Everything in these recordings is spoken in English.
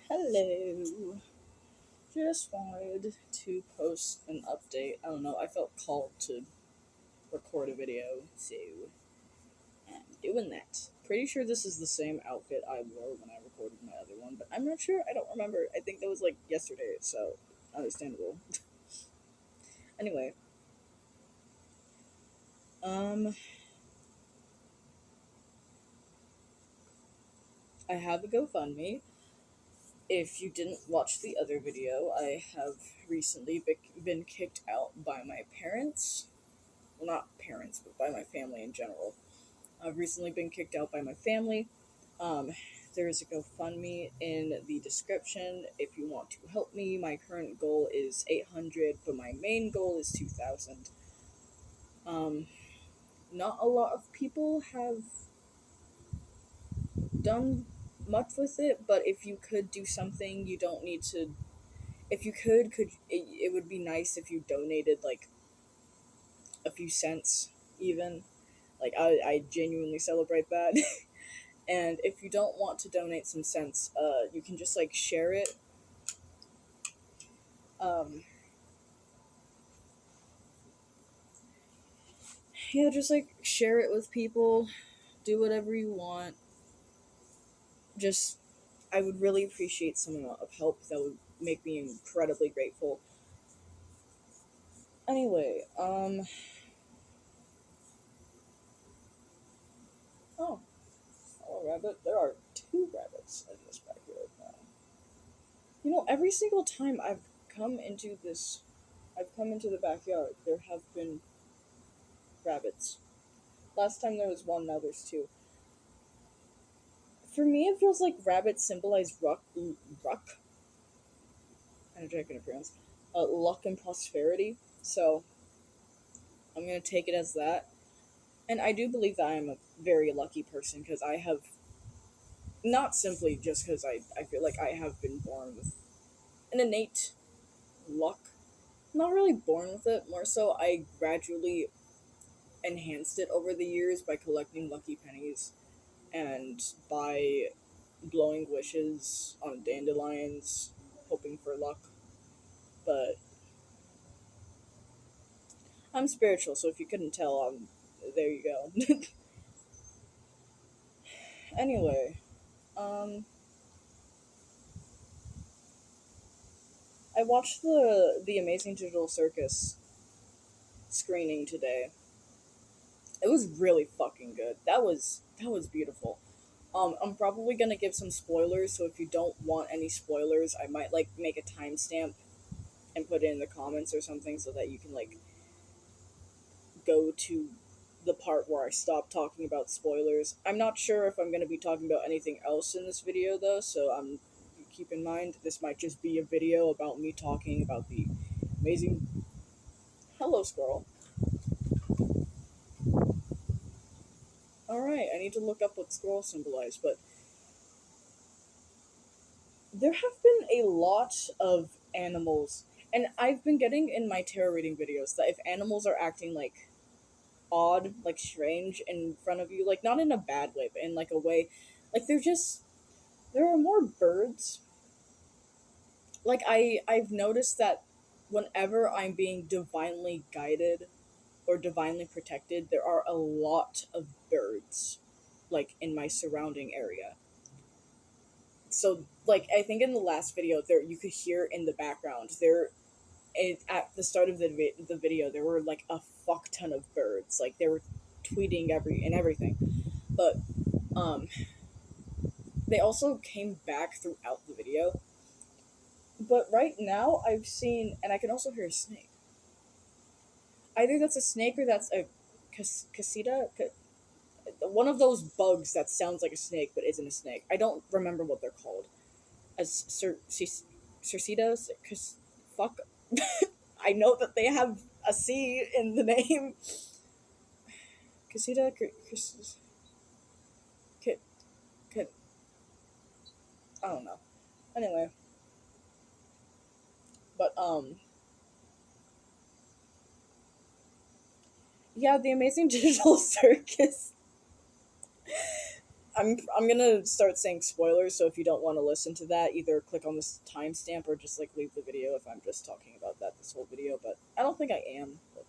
Hello. Just wanted to post an update. I don't know, I felt called to record a video, so I'm doing that. Pretty sure this is the same outfit I wore when I recorded my other one, but I'm not sure. I don't remember. I think that was like yesterday, so understandable. Anyway, um, I have a GoFundMe. If you didn't watch the other video, I have recently been kicked out by my parents. Well, not parents, but by my family in general. I've recently been kicked out by my family. Um, there's a GoFundMe in the description if you want to help me. My current goal is 800, but my main goal is 2,000. Um, Not a lot of people have done much with it, but if you could do something, you don't need to. If you could it would be nice if you donated like a few cents, even. Like I genuinely celebrate that. And if you don't want to donate some cents, you can just like share it. Um, yeah, just like share it with people. Do whatever you want. Just, I would really appreciate some amount of help. That would make me incredibly grateful. Anyway, oh, hello, rabbit. There are two rabbits in this backyard now. You know, every single time come into this, I've come into the backyard, there have been rabbits. Last time there was one, now there's two. For me, it feels like rabbits symbolize ruck. I don't know if I can pronounce. Luck and prosperity. So I'm gonna take it as that. And I do believe that I am a very lucky person because I have not simply just because I feel like I have been born with an innate luck. Not really born with it, more so I gradually enhanced it over the years by collecting lucky pennies and by blowing wishes on dandelions, hoping for luck. But I'm spiritual, so if you couldn't tell, there you go. Anyway, um, I watched the Amazing Digital Circus screening today. It was really fucking good. That was beautiful. I'm probably gonna give some spoilers, so if you don't want any spoilers, I might like make a timestamp and put it in the comments or something so that you can like go to the part where I stop talking about spoilers. I'm not sure if I'm going to be talking about anything else in this video though, so keep in mind this might just be a video about me talking about the amazing hello squirrel. All right, I need to look up what squirrel symbolize, but there have been a lot of animals and I've been getting in my tarot reading videos that if animals are acting like odd, like strange in front of you, like not in a bad way, but in like a way like there are more birds. Like I've noticed that whenever I'm being divinely guided or divinely protected, there are a lot of birds like in my surrounding area. So like I think in the last video there you could hear in the background at the start of the video there were like a fuck ton of birds. Like they were tweeting everything. But um they also came back throughout the video. But right now I've seen, and I can also hear a snake. Either that's a snake or that's a casita, one of those bugs that sounds like a snake but isn't a snake. I don't remember what they're called. As cercitas, fuck. I know that they have a C in the name. Casita, ca- I don't know. Anyway, but yeah, the Amazing Digital Circus. I'm gonna start saying spoilers, so if you don't want to listen to that, either click on this timestamp or just like leave the video if I'm just talking about that this whole video. But I don't think I am. But,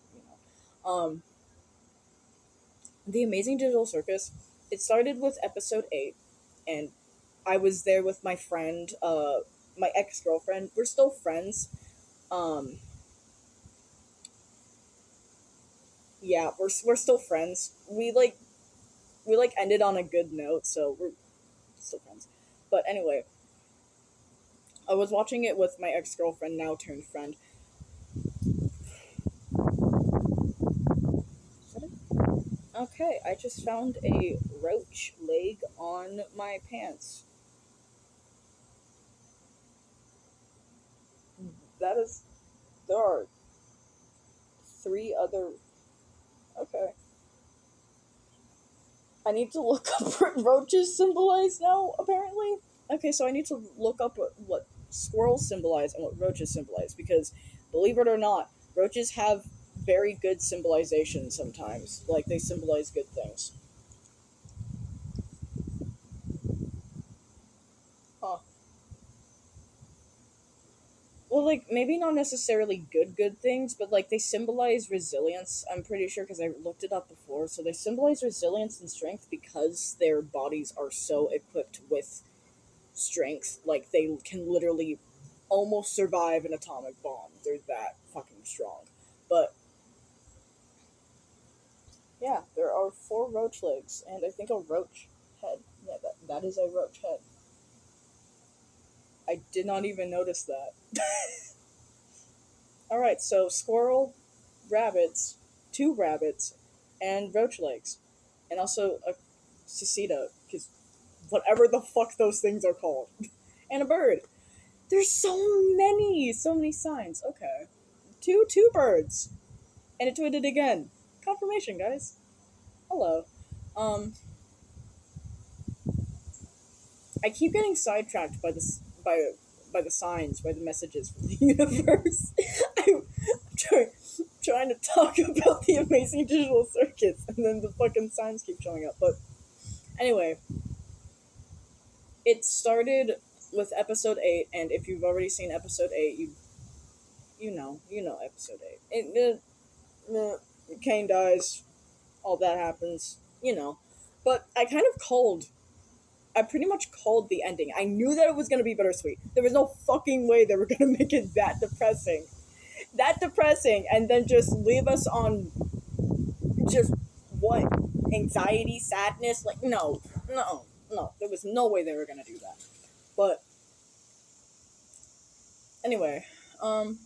The Amazing Digital Circus. It started with episode 8, and I was there with my friend, my ex girlfriend. We're still friends. Um, yeah, we're still friends. We ended on a good note, so we're still friends. But anyway, I was watching it with my ex girlfriend, now turned friend. Okay, I just found a roach leg on my pants. That is, there are three other. Okay, I need to look up what roaches symbolize now. Apparently, okay, so I need to look up what squirrels symbolize and what roaches symbolize because, believe it or not, roaches have very good symbolization sometimes. Like they symbolize good things. Huh. Well, like maybe not necessarily good things, but like they symbolize resilience. I'm pretty sure because I looked it up before. So they symbolize resilience and strength because their bodies are so equipped with strength. Like they can literally almost survive an atomic bomb. They're that fucking strong. But yeah, there are four roach legs and I think a roach head. Yeah, that is a roach head. I did not even notice that. All right, so squirrel, rabbits, two rabbits, and roach legs, and also a cicada, because whatever the fuck those things are called, and a bird. There's so many signs. Okay, two birds, and it tweeted again. Confirmation, guys. Hello. Um, I keep getting sidetracked by this by the signs, by the messages from the universe. I'm trying to talk about the Amazing Digital Circus, and then the fucking signs keep showing up. But anyway, it started with episode 8, and if you've already seen episode 8, you know episode 8. Kane dies, all that happens, you know. But I pretty much called the ending. I knew that it was gonna be bittersweet. There was no fucking way they were gonna make it that depressing, and then just leave us on just what anxiety, sadness. Like no. There was no way they were gonna do that. But anyway, um,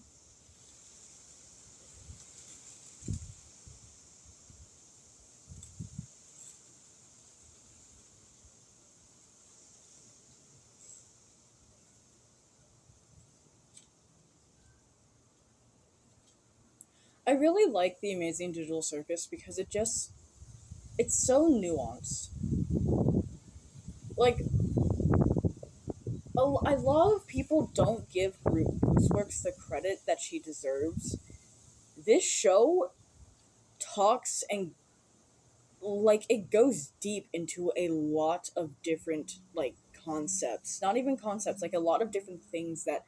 I really like the Amazing Digital Circus because it's so nuanced. Like a lot of people don't give Gooseworks the credit that she deserves. This show talks and like it goes deep into a lot of different like concepts, not even concepts, like a lot of different things that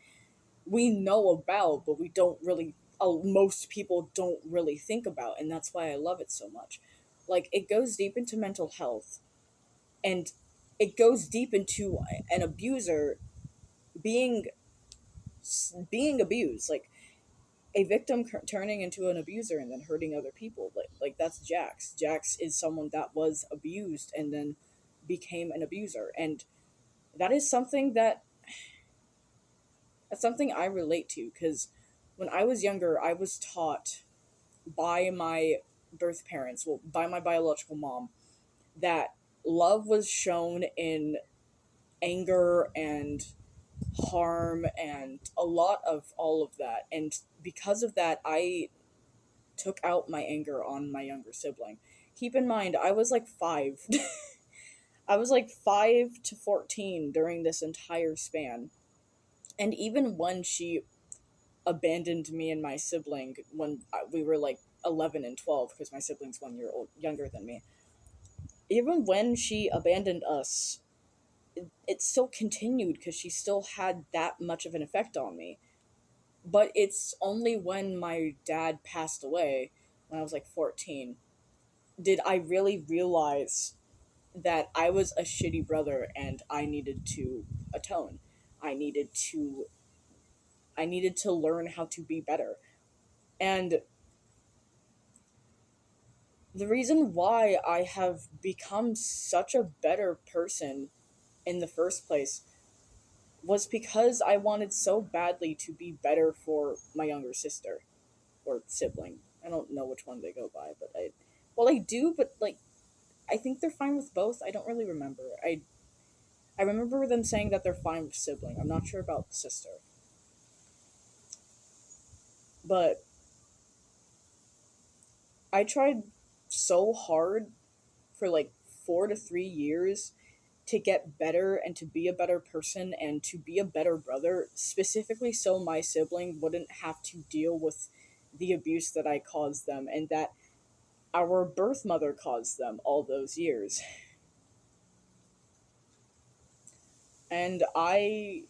we know about but we don't really most people don't really think about, and that's why I love it so much. Like it goes deep into mental health, and it goes deep into an abuser being being abused, like a victim turning into an abuser and then hurting other people. Like that's Jax is someone that was abused and then became an abuser, and that is something that's something I relate to because when I was younger I was taught by my birth parents, well, by my biological mom, that love was shown in anger and harm and a lot of all of that, and because of that I took out my anger on my younger sibling. Keep in mind, I was like 5. I was like 5 to 14 during this entire span. And even when she abandoned me and my sibling when we were like 11 and 12, because my sibling's 1 year old younger than me, Even when she abandoned us, it still continued because she still had that much of an effect on me. But it's only when my dad passed away, when I was like 14, did I really realize that I was a shitty brother and I needed to atone. I needed to I needed to learn how to be better. And the reason why I have become such a better person in the first place was because I wanted so badly to be better for my younger sister or sibling. I don't know which one they go by, but I do, but like I think they're fine with both. I don't really remember. I remember them saying that they're fine with sibling. I'm not sure about sister. But I tried so hard for like 4 to 3 years to get better and to be a better person and to be a better brother, specifically so my sibling wouldn't have to deal with the abuse that I caused them and that our birth mother caused them all those years. And I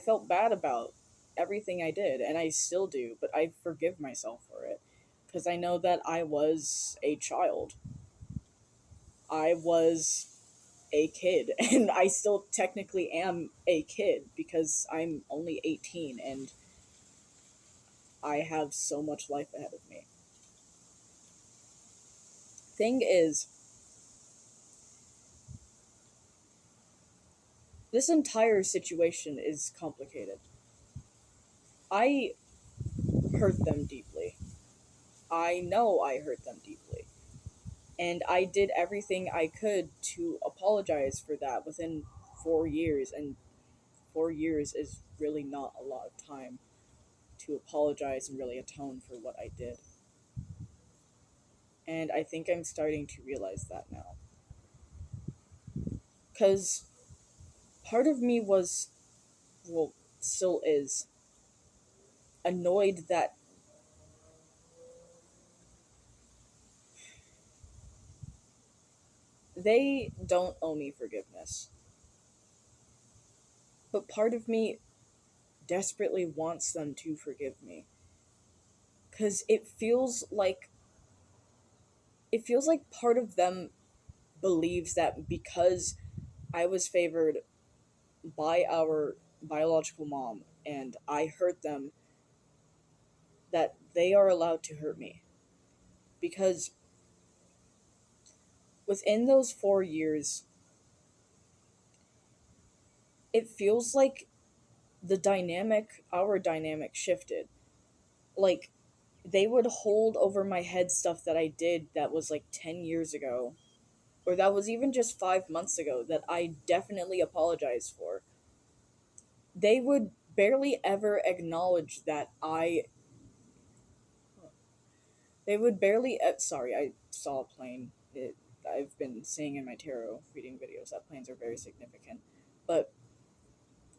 felt bad about everything I did, and I still do, but I forgive myself for it because I know that I was a child. I was a kid, and I still technically am a kid because I'm only 18 and I have so much life ahead of me. Thing is, this entire situation is complicated. I hurt them deeply. I know I hurt them deeply. And I did everything I could to apologize for that within 4 years, and 4 years is really not a lot of time to apologize and really atone for what I did. And I think I'm starting to realize that now. Because part of me was, well, still is, annoyed that they don't owe me forgiveness. But part of me desperately wants them to forgive me. Because it feels like part of them believes that because I was favored by our biological mom and I hurt them, that they are allowed to hurt me. Because within those 4 years, it feels like our dynamic shifted. Like, they would hold over my head stuff that I did that was like 10 years ago, or that was even just 5 months ago that I definitely apologized for. They would barely ever acknowledge that I They would barely. Sorry, I saw a plane. I've been seeing in my tarot reading videos that planes are very significant. But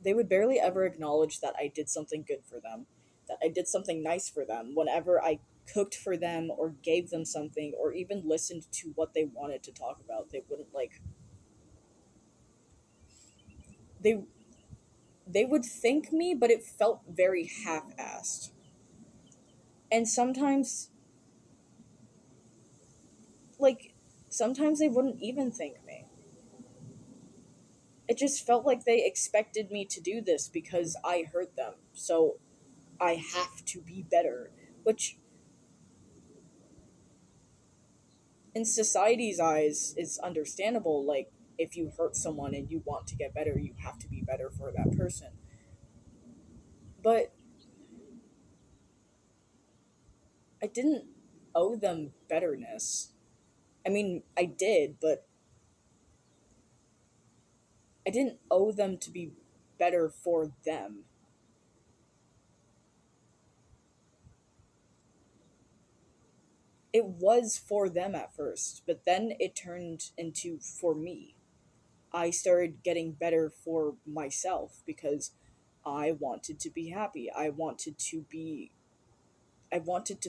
they would barely ever acknowledge that I did something good for them, that I did something nice for them whenever I cooked for them or gave them something or even listened to what they wanted to talk about. They wouldn't like. They they would thank me, but it felt very half-assed. And like, sometimes they wouldn't even thank me. It just felt like they expected me to do this because I hurt them. So I have to be better. Which, in society's eyes, is understandable. Like, if you hurt someone and you want to get better, you have to be better for that person. But I didn't owe them betterness. I mean, I did, but I didn't owe them to be better for them. It was for them at first, but then it turned into for me. I started getting better for myself because I wanted to be happy. I wanted to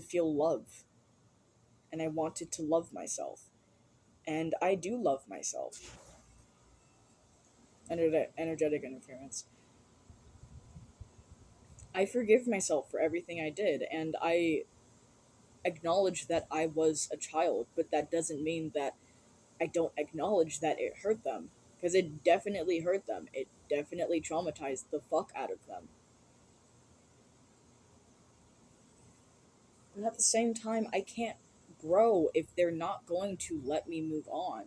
feel love and I wanted to love myself. And I do love myself. Energetic interference. I forgive myself for everything I did, and I acknowledge that I was a child, but that doesn't mean that I don't acknowledge that it hurt them. Because it definitely hurt them. It definitely traumatized the fuck out of them. But at the same time, I can't grow if they're not going to let me move on.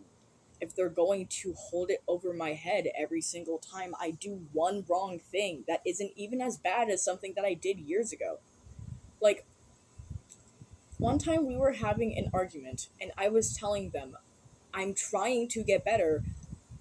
If they're going to hold it over my head every single time I do one wrong thing that isn't even as bad as something that I did years ago. Like, one time we were having an argument, and I was telling them, I'm trying to get better.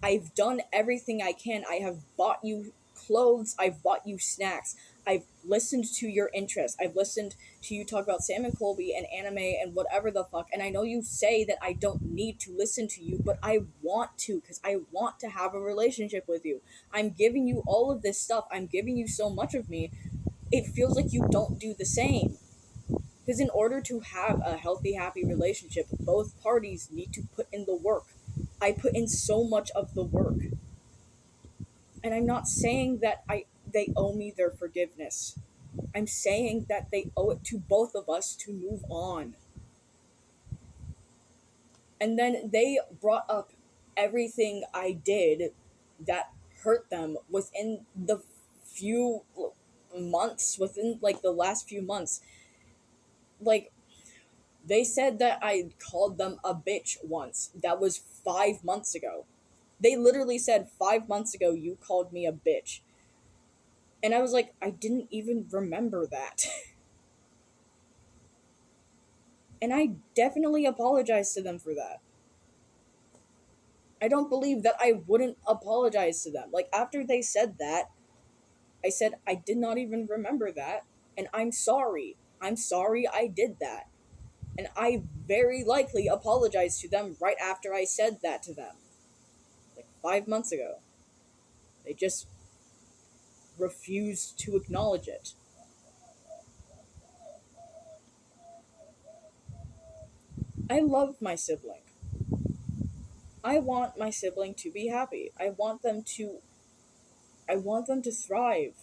I've done everything I can. I have bought you clothes. I've bought you snacks. I've listened to your interests. I've listened to you talk about Sam and Colby and anime and whatever the fuck. And I know you say that I don't need to listen to you, but I want to because I want to have a relationship with you. I'm giving you all of this stuff. I'm giving you so much of me. It feels like you don't do the same. Because in order to have a healthy, happy relationship, both parties need to put in the work. I put in so much of the work. And I'm not saying that they owe me their forgiveness. I'm saying that they owe it to both of us to move on. And then they brought up everything I did that hurt them within the few months, within like the last few months. Like, they said that I called them a bitch once. That was 5 months ago. They literally said 5 months ago you called me a bitch. And I was like, I didn't even remember that. And I definitely apologized to them for that. I don't believe that I wouldn't apologize to them. Like, after they said that, I said, I did not even remember that. And I'm sorry. I'm sorry I did that. And I very likely apologized to them right after I said that to them. Like 5 months ago. They just refused to acknowledge it. I love my sibling. I want my sibling to be happy. I want them to thrive.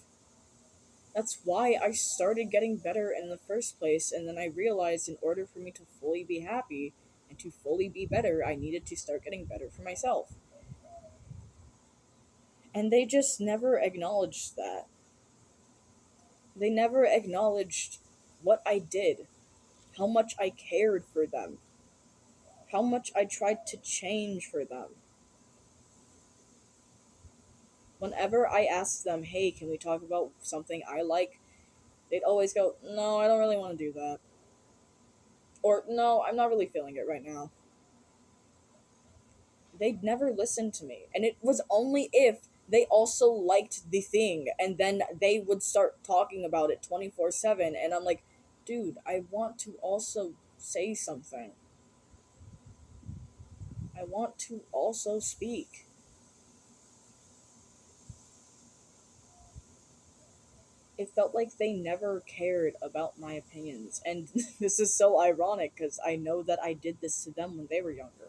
That's why I started getting better in the first place, and then I realized in order for me to fully be happy and to fully be better, I needed to start getting better for myself. And they just never acknowledged that. They never acknowledged what I did, how much I cared for them, how much I tried to change for them. Whenever I asked them, hey, can we talk about something I like, they'd always go, no, I don't really want to do that. Or, no, I'm not really feeling it right now. They'd never listen to me. And it was only if they also liked the thing, and then they would start talking about it 24/7. And I'm like, dude, I want to also say something. I want to also speak. It felt like they never cared about my opinions. And this is so ironic because I know that I did this to them when they were younger.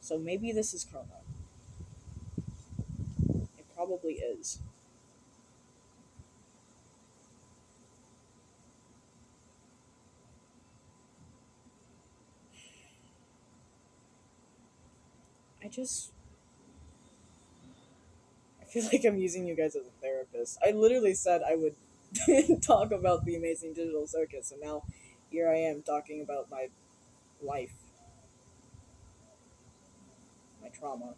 So maybe this is karma. It probably is. I just. I feel like I'm using you guys as a therapist. I literally said I would talk about the amazing digital circus, and now here I am talking about my life, my trauma.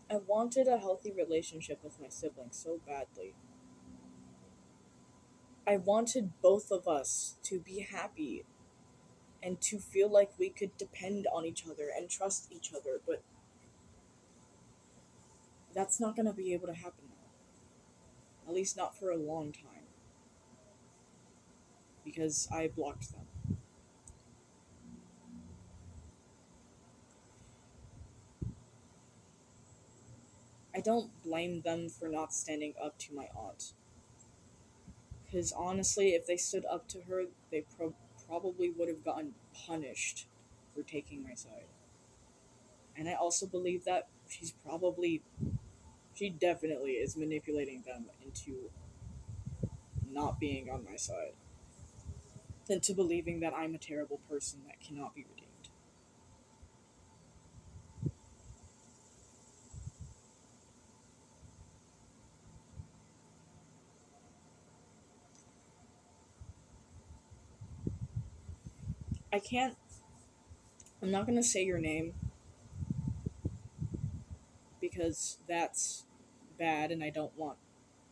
I wanted a healthy relationship with my siblings so badly. I wanted both of us to be happy and to feel like we could depend on each other and trust each other, but that's not going to be able to happen now. At least not for a long time, because I blocked them. I don't blame them for not standing up to my aunt. Because honestly, if they stood up to her, they probably would have gotten punished for taking my side. And I also believe that she definitely is manipulating them into not being on my side, into believing that I'm a terrible person that cannot be redeemed. I can't, I'm not gonna say your name because that's bad and I don't want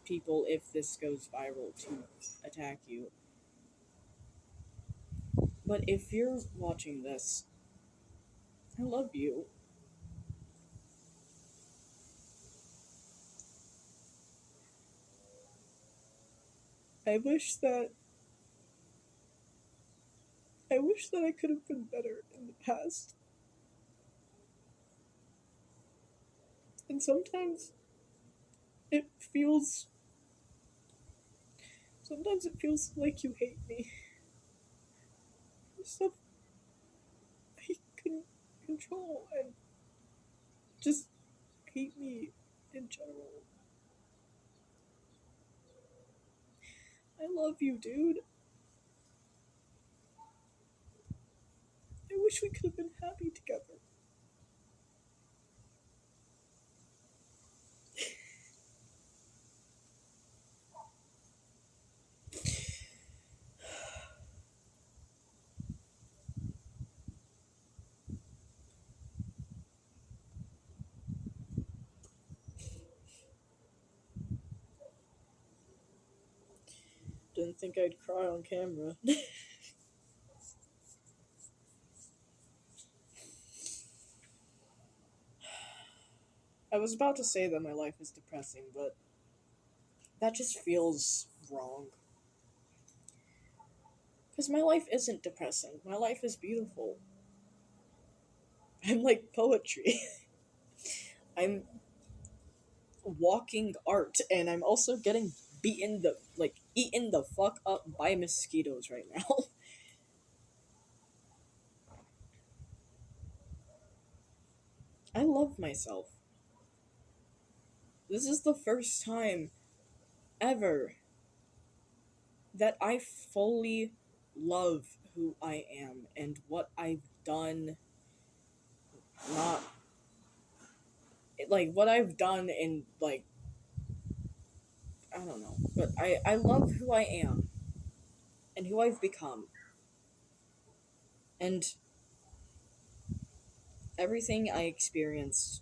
people, if this goes viral, to attack you. But if you're watching this, I love you. I wish that I could have been better in the past. And it feels sometimes it feels like you hate me for stuff I couldn't control and just hate me in general. I love you, dude. I wish we could have been happy together. Didn't think I'd cry on camera. I was about to say that my life is depressing, but that just feels wrong. Because my life isn't depressing. My life is beautiful. I'm like poetry. I'm walking art, and I'm also getting eaten the fuck up by mosquitoes right now. I love myself. This is the first time ever that I fully love who I am and what I've done, not like what I've done in like I don't know, but I love who I am and who I've become. And everything I experienced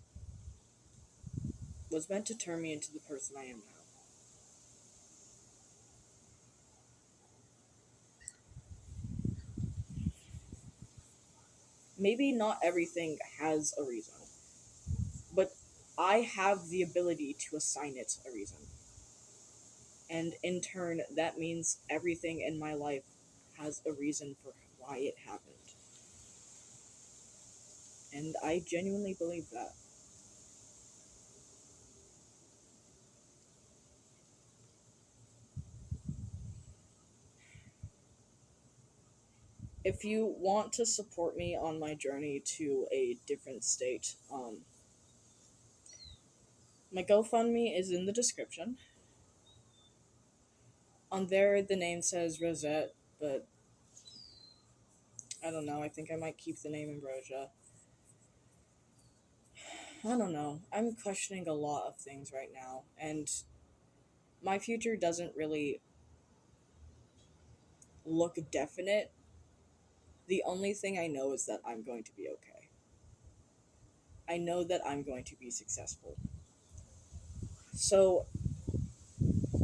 was meant to turn me into the person I am now. Maybe not everything has a reason, but I have the ability to assign it a reason. And in turn, that means everything in my life has a reason for why it happened. And I genuinely believe that. If you want to support me on my journey to a different state, my GoFundMe is in the description. On there, the name says Roh-zetta, but I don't know. I think I might keep the name Ambrosia. I don't know. I'm questioning a lot of things right now, and my future doesn't really look definite. The only thing I know is that I'm going to be okay. I know that I'm going to be successful. So,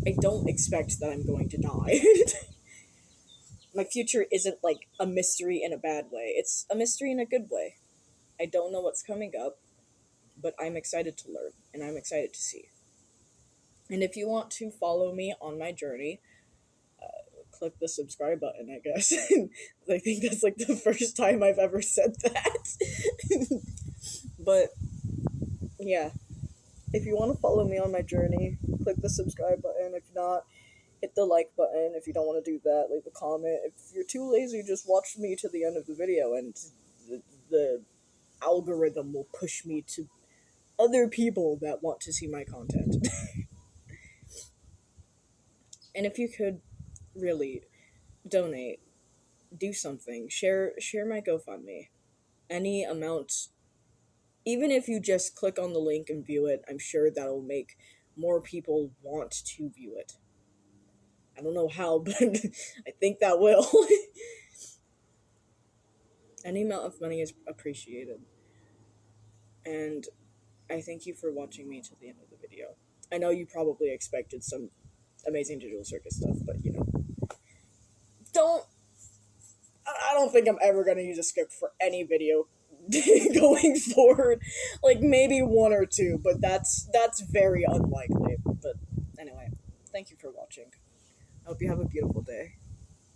I don't expect that I'm going to die. My future isn't like a mystery in a bad way, it's a mystery in a good way. I don't know what's coming up, but I'm excited to learn and I'm excited to see. And if you want to follow me on my journey, click the subscribe button, I guess. I think that's like the first time I've ever said that. But yeah, if you want to follow me on my journey, click the subscribe button. If not, hit the like button. If you don't want to do that, leave a comment. If you're too lazy, just watch me to the end of the video, and the algorithm will push me to other people that want to see my content. And if you could really donate, do something, share my GoFundMe. Any amount, even if you just click on the link and view it, I'm sure that'll make more people want to view it. I don't know how, but I think that will. Any amount of money is appreciated. And I thank you for watching me to the end of the video. I know you probably expected some amazing digital circus stuff, but don't. I don't think I'm ever gonna use a script for any video going forward. Like maybe one or two, but that's very unlikely. But anyway, thank you for watching. I hope you have a beautiful day.